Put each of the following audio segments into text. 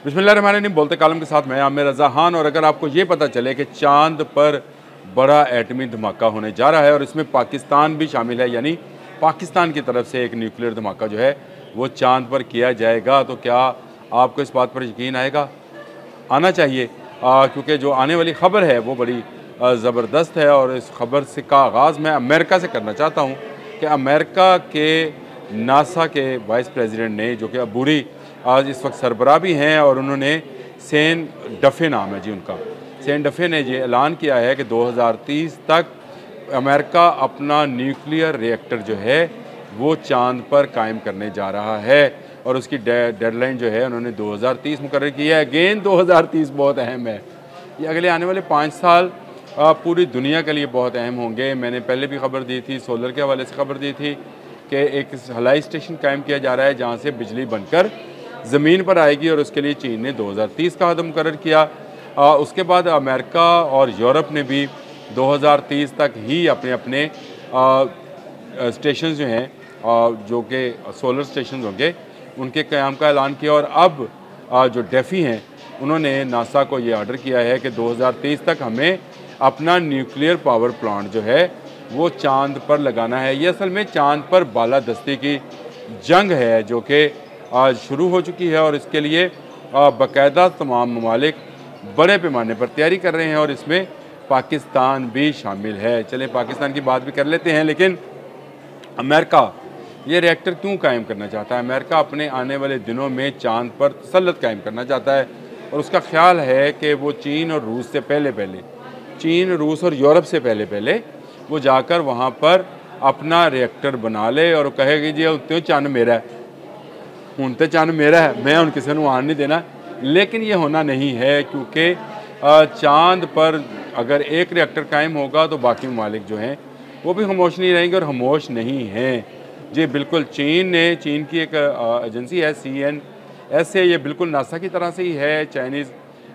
बिस्मिल्लाहिर्रहमानिर्रहीम। बोलते कालम के साथ मैं आमिर रज़ा खान। और अगर आपको ये पता चले कि चांद पर बड़ा एटमी धमाका होने जा रहा है और इसमें पाकिस्तान भी शामिल है, यानी पाकिस्तान की तरफ से एक न्यूक्लियर धमाका जो है वो चांद पर किया जाएगा, तो क्या आपको इस बात पर यकीन आएगा? आना चाहिए, क्योंकि जो आने वाली ख़बर है वो बड़ी ज़बरदस्त है। और इस ख़बर से का आगाज़ मैं अमेरिका से करना चाहता हूँ कि अमेरिका के नासा के वाइस प्रेसिडेंट ने, जो कि अबूरी आज इस वक्त सरबराह भी हैं, और उन्होंने सेन डफ़े नाम है जी उनका, सेन डफ़े ने ये ऐलान किया है कि 2030 तक अमेरिका अपना न्यूक्लियर रिएक्टर जो है वो चांद पर कायम करने जा रहा है। और उसकी डेडलाइन जो है उन्होंने 2030 मुकर्रर की है। अगेन 2030 बहुत अहम है। ये अगले आने वाले 5 साल पूरी दुनिया के लिए बहुत अहम होंगे। मैंने पहले भी खबर दी थी, सोलर के हवाले से खबर दी थी कि एक हवाई स्टेशन कायम किया जा रहा है जहाँ से बिजली बनकर ज़मीन पर आएगी, और उसके लिए चीन ने 2030 का अहद मुकर्रर किया। उसके बाद अमेरिका और यूरोप ने भी 2030 तक ही अपने अपने स्टेशन जो हैं, जो कि सोलर स्टेशन होंगे, उनके क़याम का ऐलान किया। और अब जो डेफ़ी हैं उन्होंने नासा को ये ऑर्डर किया है कि 2030 तक हमें अपना न्यूक्लियर पावर प्लांट जो है वो चांद पर लगाना है। ये असल में चांद पर बालादस्ती की जंग है जो कि आज शुरू हो चुकी है, और इसके लिए बाकायदा तमाम ममालिक बड़े पैमाने पर तैयारी कर रहे हैं, और इसमें पाकिस्तान भी शामिल है। चलें पाकिस्तान की बात भी कर लेते हैं। लेकिन अमेरिका ये रिएक्टर क्यों कायम करना चाहता है? अमेरिका अपने आने वाले दिनों में चांद पर तसल्लुत कायम करना चाहता है, और उसका ख्याल है कि वो चीन और रूस से पहले चीन, रूस और यूरोप से पहले वो जाकर वहाँ पर अपना रिएक्टर बना ले और कहे कि जी उत्ते चंद मेरा है, हूँ तो चंद मेरा है, मैं हूँ किसी को आन नहीं देना। लेकिन ये होना नहीं है, क्योंकि चांद पर अगर एक रिएक्टर कायम होगा तो बाकी ममालिक जो हैं वो भी खामोश नहीं रहेंगे, और खामोश नहीं हैं जी। बिल्कुल चीन की एक एजेंसी है CNS है, ये बिल्कुल नासा की तरह से ही है। चाइनीज़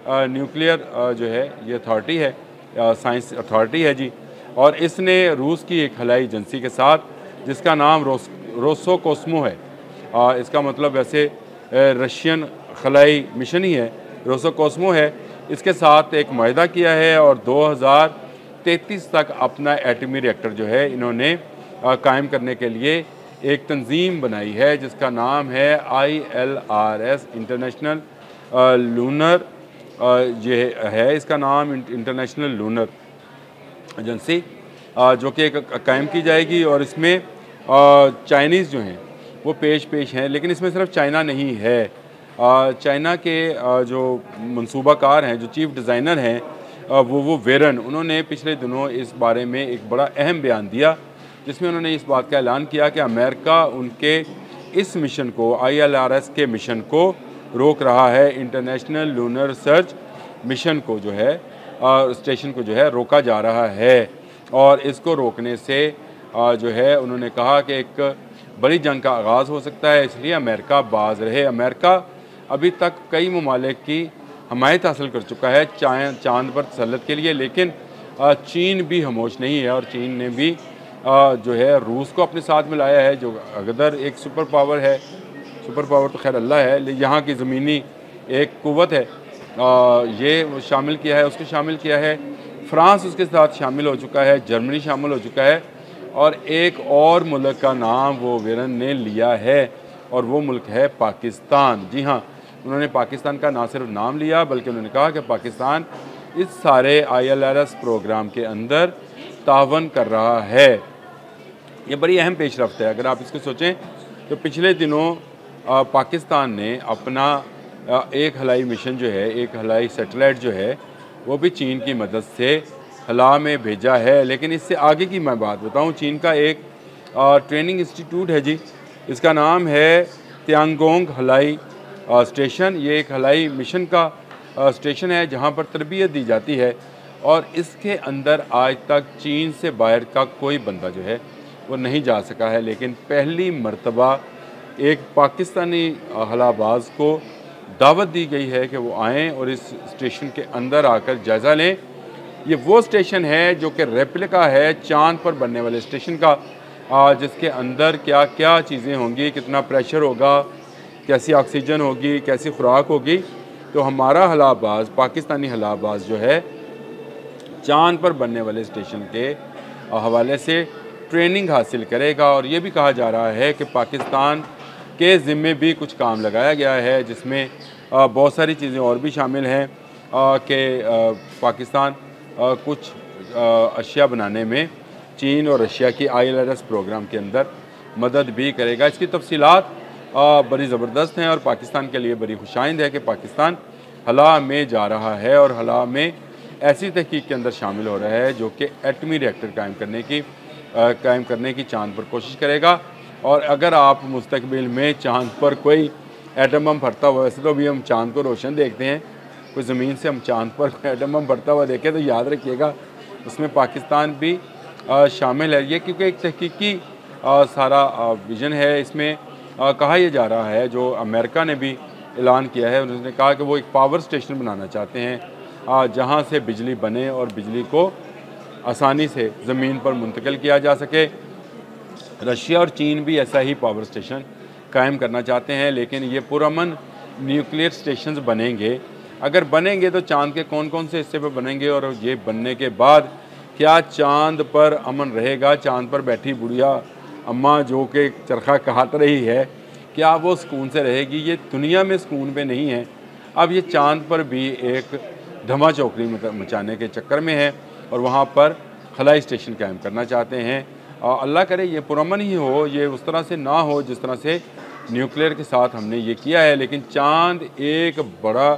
न्यूक्लियर जो है ये अथॉरिटी है, साइंस अथॉरिटी है जी। और इसने रूस की एक खलाई एजेंसी के साथ, जिसका नाम रोसोकोस्मो है, इसका मतलब वैसे रशियन खलाई मिशन ही है, रोसोकोस्मो है, इसके साथ एक मुआहदा किया है, और 2033 तक अपना एटमी रिएक्टर जो है इन्होंने कायम करने के लिए एक तंजीम बनाई है, जिसका नाम है ILRS, इंटरनेशनल लूनर, ये है इसका नाम, इंटरनेशनल लूनर एजेंसी, जो कि कायम की जाएगी। और इसमें चाइनीज़ जो हैं वो पेश हैं, लेकिन इसमें सिर्फ चाइना नहीं है। चाइना के जो मंसूबाकार हैं, जो चीफ डिज़ाइनर हैं, वो वेरन, उन्होंने पिछले दिनों इस बारे में एक बड़ा अहम बयान दिया, जिसमें उन्होंने इस बात का ऐलान किया कि अमेरिका उनके इस मिशन को, ILRS के मिशन को रोक रहा है। इंटरनेशनल लूनर रिसर्च मिशन को जो है, स्टेशन को जो है रोका जा रहा है, और इसको रोकने से जो है उन्होंने कहा कि एक बड़ी जंग का आगाज़ हो सकता है, इसलिए अमेरिका बाज रहे। अमेरिका अभी तक कई ममालिक की हमायत हासिल कर चुका है चांद पर तसल्लुत के लिए, लेकिन चीन भी खामोश नहीं है, और चीन ने भी जो है रूस को अपने साथ मिलाया है, जो अगर एक सुपर पावर है, सुपर पावर तो खैर अल्लाह है, लेकिन यहाँ की ज़मीनी एक कुव्वत है, ये शामिल किया है, उसको शामिल किया है। फ्रांस उसके साथ शामिल हो चुका है, जर्मनी शामिल हो चुका है, और एक और मुल्क का नाम वो वेरन ने लिया है, और वो मुल्क है पाकिस्तान। जी हाँ, उन्होंने पाकिस्तान का ना सिर्फ नाम लिया, बल्कि उन्होंने कहा कि पाकिस्तान इस सारे ILRS प्रोग्राम के अंदर तावन कर रहा है। ये बड़ी अहम पेशरफ्त है। अगर आप इसको सोचें तो पिछले दिनों पाकिस्तान ने अपना एक हवाई मिशन जो है, एक हवाई सैटेलाइट जो है, वो भी चीन की मदद से खला में भेजा है। लेकिन इससे आगे की मैं बात बताऊं, चीन का एक ट्रेनिंग इंस्टीट्यूट है जी, इसका नाम है त्यांगोंग हवाई स्टेशन। ये एक हवाई मिशन का स्टेशन है जहां पर तरबियत दी जाती है, और इसके अंदर आज तक चीन से बाहर का कोई बंदा जो है वो नहीं जा सका है। लेकिन पहली मर्तबा एक पाकिस्तानी हवाबाज को दावत दी गई है कि वो आएँ और इस स्टेशन के अंदर आकर जायज़ा लें। ये वो स्टेशन है जो कि रेप्लिका है चांद पर बनने वाले स्टेशन का, जिसके अंदर क्या क्या चीज़ें होंगी, कितना प्रेशर होगा, कैसी ऑक्सीजन होगी, कैसी खुराक होगी, तो हमारा हलाबाज, पाकिस्तानी हलाबाज जो है, चाँद पर बनने वाले स्टेशन के हवाले से ट्रेनिंग हासिल करेगा। और ये भी कहा जा रहा है कि पाकिस्तान के ज़िम्मे भी कुछ काम लगाया गया है, जिसमें बहुत सारी चीज़ें और भी शामिल हैं कि पाकिस्तान कुछ अशिया बनाने में चीन और रशिया की ILRS प्रोग्राम के अंदर मदद भी करेगा। इसकी तफसीलात बड़ी ज़बरदस्त हैं और पाकिस्तान के लिए बड़ी खुशाइंद है कि पाकिस्तान हला में जा रहा है और हला में ऐसी तहकीक के अंदर शामिल हो रहा है जो कि एटमी रिएक्टर कायम करने की चाँद पर कोशिश करेगा। और अगर आप मुस्तकबिल में चाँद पर कोई एटम बम फटता हुआ, वैसे तो अभी हम चाँद को रोशन देखते हैं, कोई ज़मीन से हम चाँद पर एटम बम फटता हुआ देखें तो याद रखिएगा उसमें पाकिस्तान भी शामिल है। ये क्योंकि एक तहकीकी सारा विज़न है। इसमें कहा यह जा रहा है, जो अमेरिका ने भी ऐलान किया है, उन्होंने कहा कि वो एक पावर स्टेशन बनाना चाहते हैं जहाँ से बिजली बने और बिजली को आसानी से ज़मीन पर मुंतकिल किया जा सके। रशिया और चीन भी ऐसा ही पावर स्टेशन कायम करना चाहते हैं, लेकिन ये पुरअमन न्यूक्लियर स्टेशंस बनेंगे। अगर बनेंगे तो चाँद के कौन कौन से हिस्से पर बनेंगे, और ये बनने के बाद क्या चाँद पर अमन रहेगा? चाँद पर बैठी बुढ़िया अम्मा जो कि चरखा काट रही है, क्या वो सुकून से रहेगी? ये दुनिया में सुकून पे नहीं है, अब ये चाँद पर भी एक धमा चौकड़ी मचाने के चक्कर में है और वहाँ पर खलाई स्टेशन कायम करना चाहते हैं। अल्लाह करे ये पुरअमन ही हो, ये उस तरह से ना हो जिस तरह से न्यूक्लियर के साथ हमने ये किया है। लेकिन चाँद एक बड़ा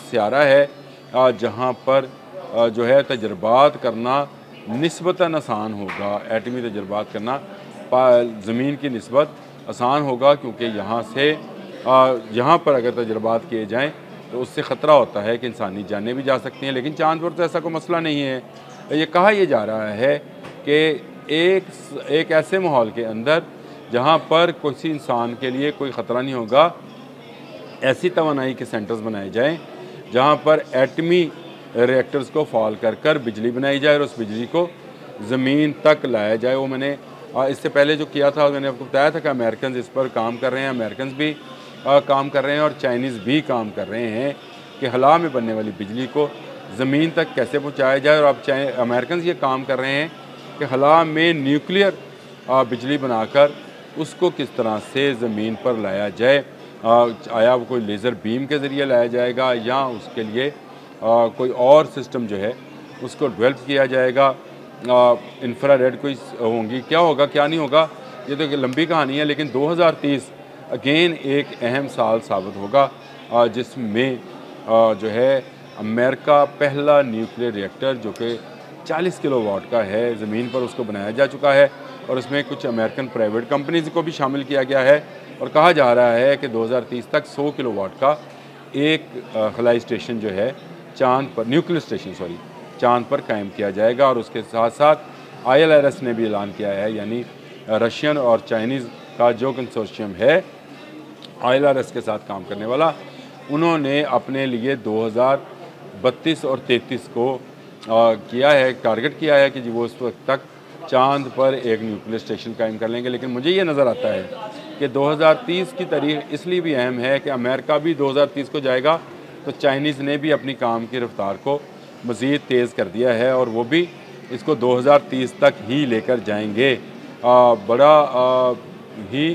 स्यारा है जहाँ पर जो है तजर्बात करना निस्बतन आसान होगा। एटमी तजर्बात करना ज़मीन की निस्बत आसान होगा, क्योंकि यहाँ पर अगर तजर्बात किए जाएँ तो उससे ख़तरा होता है कि इंसानी जानें भी जा सकती हैं। लेकिन चाँद पर तो ऐसा कोई मसला नहीं है। ये कहा यह जा रहा है कि एक ऐसे माहौल के अंदर जहाँ पर किसी इंसान के लिए कोई ख़तरा नहीं होगा, ऐसी तवानाई के सेंटर्स बनाए जाएँ जहाँ पर एटमी रिएक्टर्स को फॉल कर बिजली बनाई जाए और उस बिजली को ज़मीन तक लाया जाए। वो मैंने इससे पहले जो किया था, मैंने आपको बताया था कि अमेरिकन इस पर काम कर रहे हैं, अमेरिकन भी काम कर रहे हैं और चाइनीज़ भी काम कर रहे हैं कि हला में बनने वाली बिजली को ज़मीन तक कैसे पहुँचाया जाए। और अब अमेरिकन ये काम कर रहे हैं कि हला में न्यूक्लियर बिजली बनाकर उसको किस तरह से ज़मीन पर लाया जाए। आया वो कोई लेज़र बीम के ज़रिए लाया जाएगा या उसके लिए कोई और सिस्टम जो है उसको डेवलप किया जाएगा। इंफ्रारेड कोई होंगी, क्या होगा क्या नहीं होगा ये तो लंबी कहानी है। लेकिन 2030 अगेन एक अहम साल साबित होगा जिसमें जो है अमेरिका पहला न्यूक्लियर रिएक्टर जो कि 40 किलोवाट का है, ज़मीन पर उसको बनाया जा चुका है और उसमें कुछ अमेरिकन प्राइवेट कंपनीज़ को भी शामिल किया गया है। और कहा जा रहा है कि 2030 तक 100 किलोवाट का एक खलाई स्टेशन जो है चाँद पर, न्यूक्लियर स्टेशन चाँद पर कायम किया जाएगा। और उसके साथ साथ ILRS ने भी ऐलान किया है, यानी रशियन और चाइनीज़ का जो कंसोर्शियम है ILRS के साथ काम करने वाला, उन्होंने अपने लिए 2032 और 33 को किया है, टारगेट किया है कि जी वो उस वक्त तक चाँद पर एक न्यूक्लियर स्टेशन कायम कर लेंगे। लेकिन मुझे ये नज़र आता है कि 2030 की तारीख इसलिए भी अहम है कि अमेरिका भी 2030 को जाएगा, तो चाइनीज़ ने भी अपनी काम की रफ्तार को मज़ीद तेज़ कर दिया है और वो भी इसको 2030 तक ही लेकर जाएंगे। बड़ा ही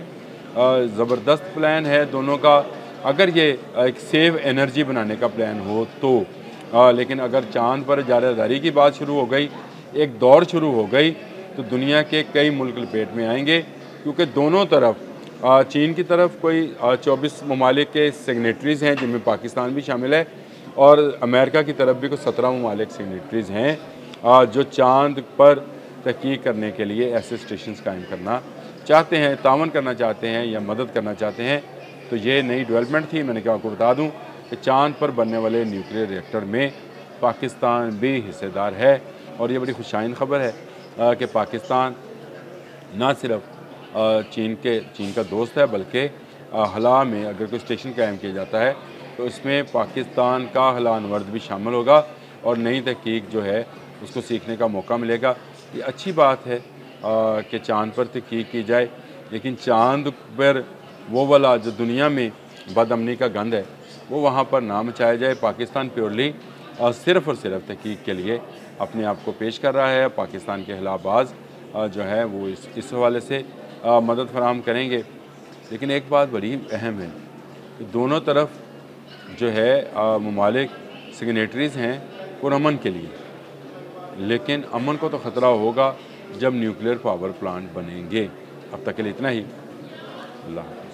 ज़बरदस्त प्लान है दोनों का, अगर ये एक सेव एनर्जी बनाने का प्लान हो तो। लेकिन अगर चाँद पर जारदारी की बात शुरू हो गई, एक दौड़ शुरू हो गई, तो दुनिया के कई मुल्क लपेट में आएंगे, क्योंकि दोनों तरफ चीन की तरफ कोई 24 ममालिक के सिग्नेटरीज़ हैं जिनमें पाकिस्तान भी शामिल है, और अमेरिका की तरफ भी कुछ 17 ममालिक सिग्नेटरीज़ हैं जो चाँद पर तहकीक करने के लिए ऐसे स्टेशन कायम करना चाहते हैं, तावन करना चाहते हैं या मदद करना चाहते हैं। तो ये नई डेवलपमेंट थी। मैंने क्या आपको बता दूं कि चाँद पर बनने वाले न्यूक्लियर रिएक्टर में पाकिस्तान भी हिस्सेदार है और ये बड़ी खुशाइन ख़बर है कि पाकिस्तान ना सिर्फ चीन का दोस्त है, बल्कि हला में अगर कोई स्टेशन कायम किया जाता है तो इसमें पाकिस्तान का हलानवर्द भी शामिल होगा और नई तहकीक जो है उसको सीखने का मौका मिलेगा। ये अच्छी बात है कि चाँद पर तहकीक की जाए, लेकिन चाँद पर वो वाला जो दुनिया में बदअमनी का गंद है वो वहाँ पर ना मचाया जाए। पाकिस्तान प्योरली सिर्फ़ और सिर्फ तहकीक के लिए अपने आप को पेश कर रहा है। पाकिस्तान के खिलाफबाज जो है वो इस हवाले से मदद फराहम करेंगे। लेकिन एक बात बड़ी अहम है कि दोनों तरफ जो है ममालिक सिग्नेटरीज़ हैं पुरअमन के लिए, लेकिन अमन को तो ख़तरा होगा जब न्यूक्लियर पावर प्लांट बनेंगे। अब तक के लिए इतना ही। अल्लाह।